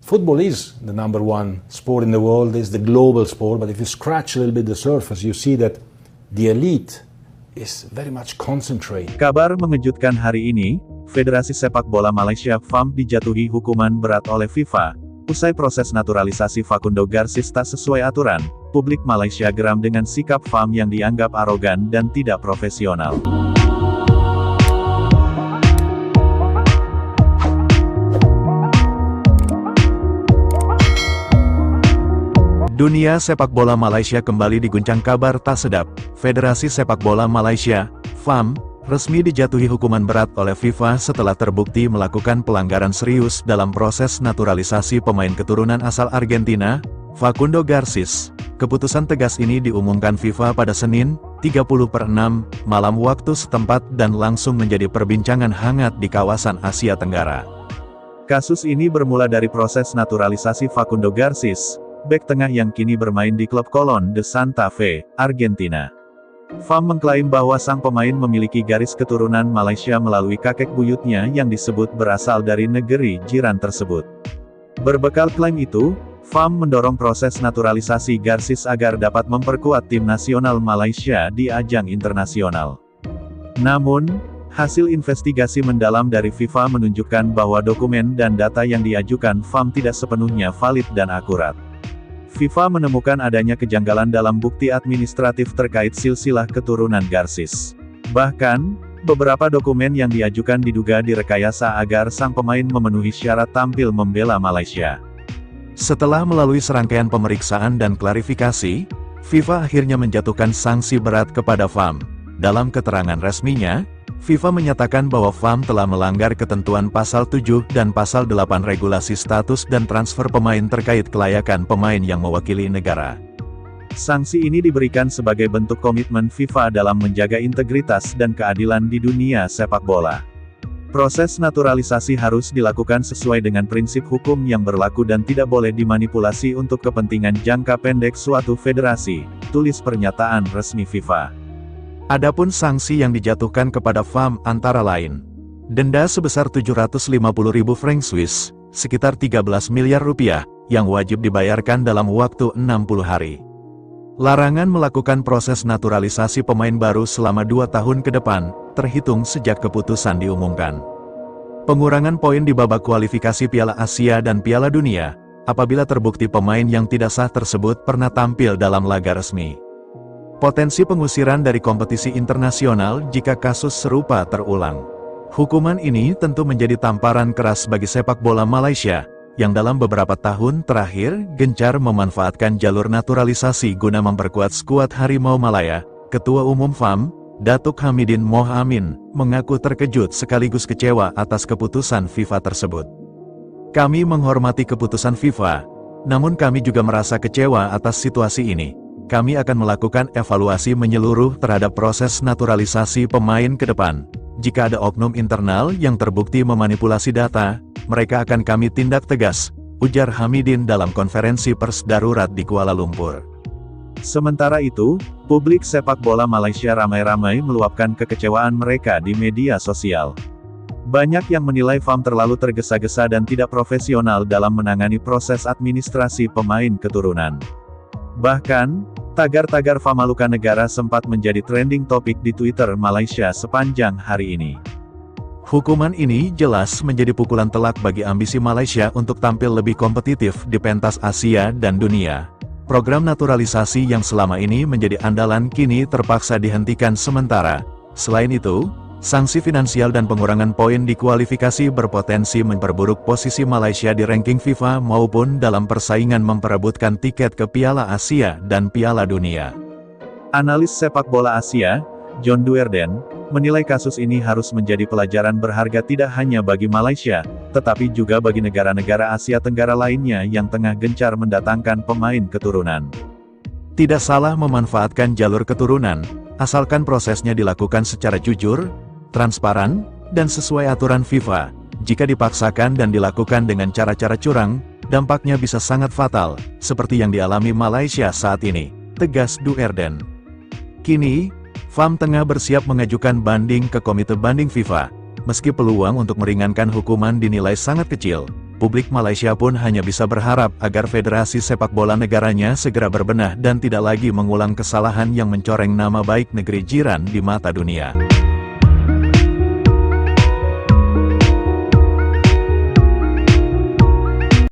football is the number one sport in the world, is the global sport, but if you scratch a little bit the surface, you see that the elite is very much concentrated. Kabar mengejutkan hari ini, Federasi Sepak Bola Malaysia FAM dijatuhi hukuman berat oleh FIFA. Usai proses naturalisasi Facundo Garcis tak sesuai aturan, publik Malaysia geram dengan sikap FAM yang dianggap arogan dan tidak profesional. Dunia sepak bola Malaysia kembali diguncang kabar tak sedap. Federasi Sepak Bola Malaysia, FAM, resmi dijatuhi hukuman berat oleh FIFA setelah terbukti melakukan pelanggaran serius dalam proses naturalisasi pemain keturunan asal Argentina, Facundo Garcis. Keputusan tegas ini diumumkan FIFA pada Senin, 30/6, malam waktu setempat dan langsung menjadi perbincangan hangat di kawasan Asia Tenggara. Kasus ini bermula dari proses naturalisasi Facundo Garcis, bek tengah yang kini bermain di klub Colón de Santa Fe, Argentina. FAM mengklaim bahwa sang pemain memiliki garis keturunan Malaysia melalui kakek buyutnya yang disebut berasal dari negeri jiran tersebut. Berbekal klaim itu, FAM mendorong proses naturalisasi Garcis agar dapat memperkuat tim nasional Malaysia di ajang internasional. Namun, hasil investigasi mendalam dari FIFA menunjukkan bahwa dokumen dan data yang diajukan FAM tidak sepenuhnya valid dan akurat. FIFA menemukan adanya kejanggalan dalam bukti administratif terkait silsilah keturunan Garcis. Bahkan, beberapa dokumen yang diajukan diduga direkayasa agar sang pemain memenuhi syarat tampil membela Malaysia. Setelah melalui serangkaian pemeriksaan dan klarifikasi, FIFA akhirnya menjatuhkan sanksi berat kepada FAM. Dalam keterangan resminya, FIFA menyatakan bahwa FAM telah melanggar ketentuan Pasal 7 dan Pasal 8 Regulasi Status dan Transfer Pemain terkait kelayakan pemain yang mewakili negara. Sanksi ini diberikan sebagai bentuk komitmen FIFA dalam menjaga integritas dan keadilan di dunia sepak bola. Proses naturalisasi harus dilakukan sesuai dengan prinsip hukum yang berlaku dan tidak boleh dimanipulasi untuk kepentingan jangka pendek suatu federasi, tulis pernyataan resmi FIFA. Adapun sanksi yang dijatuhkan kepada FAM antara lain, denda sebesar 750.000 franc Swiss, sekitar 13 miliar rupiah, yang wajib dibayarkan dalam waktu 60 hari. Larangan melakukan proses naturalisasi pemain baru selama 2 tahun ke depan, terhitung sejak keputusan diumumkan. Pengurangan poin di babak kualifikasi Piala Asia dan Piala Dunia, apabila terbukti pemain yang tidak sah tersebut pernah tampil dalam laga resmi. Potensi pengusiran dari kompetisi internasional jika kasus serupa terulang. Hukuman ini tentu menjadi tamparan keras bagi sepak bola Malaysia, yang dalam beberapa tahun terakhir gencar memanfaatkan jalur naturalisasi guna memperkuat skuad Harimau Malaya. Ketua Umum FAM, Datuk Hamidin Mohamin, mengaku terkejut sekaligus kecewa atas keputusan FIFA tersebut. Kami menghormati keputusan FIFA, namun kami juga merasa kecewa atas situasi ini. Kami akan melakukan evaluasi menyeluruh terhadap proses naturalisasi pemain ke depan. Jika ada oknum internal yang terbukti memanipulasi data, mereka akan kami tindak tegas, ujar Hamidin dalam konferensi pers darurat di Kuala Lumpur. Sementara itu, publik sepak bola Malaysia ramai-ramai meluapkan kekecewaan mereka di media sosial. Banyak yang menilai FAM terlalu tergesa-gesa dan tidak profesional dalam menangani proses administrasi pemain keturunan. Bahkan, tagar-tagar Famaluka Negara sempat menjadi trending topik di Twitter Malaysia sepanjang hari ini. Hukuman ini jelas menjadi pukulan telak bagi ambisi Malaysia untuk tampil lebih kompetitif di pentas Asia dan dunia. Program naturalisasi yang selama ini menjadi andalan kini terpaksa dihentikan sementara. Selain itu, sanksi finansial dan pengurangan poin di kualifikasi berpotensi memperburuk posisi Malaysia di ranking FIFA maupun dalam persaingan memperebutkan tiket ke Piala Asia dan Piala Dunia. Analis sepak bola Asia, John Duerden, menilai kasus ini harus menjadi pelajaran berharga tidak hanya bagi Malaysia, tetapi juga bagi negara-negara Asia Tenggara lainnya yang tengah gencar mendatangkan pemain keturunan. Tidak salah memanfaatkan jalur keturunan, asalkan prosesnya dilakukan secara jujur, transparan, dan sesuai aturan FIFA. Jika dipaksakan dan dilakukan dengan cara-cara curang, dampaknya bisa sangat fatal, seperti yang dialami Malaysia saat ini, tegas Duerden. Kini, FAM tengah bersiap mengajukan banding ke Komite Banding FIFA. Meski peluang untuk meringankan hukuman dinilai sangat kecil, publik Malaysia pun hanya bisa berharap agar Federasi Sepak Bola negaranya segera berbenah dan tidak lagi mengulang kesalahan yang mencoreng nama baik negeri jiran di mata dunia.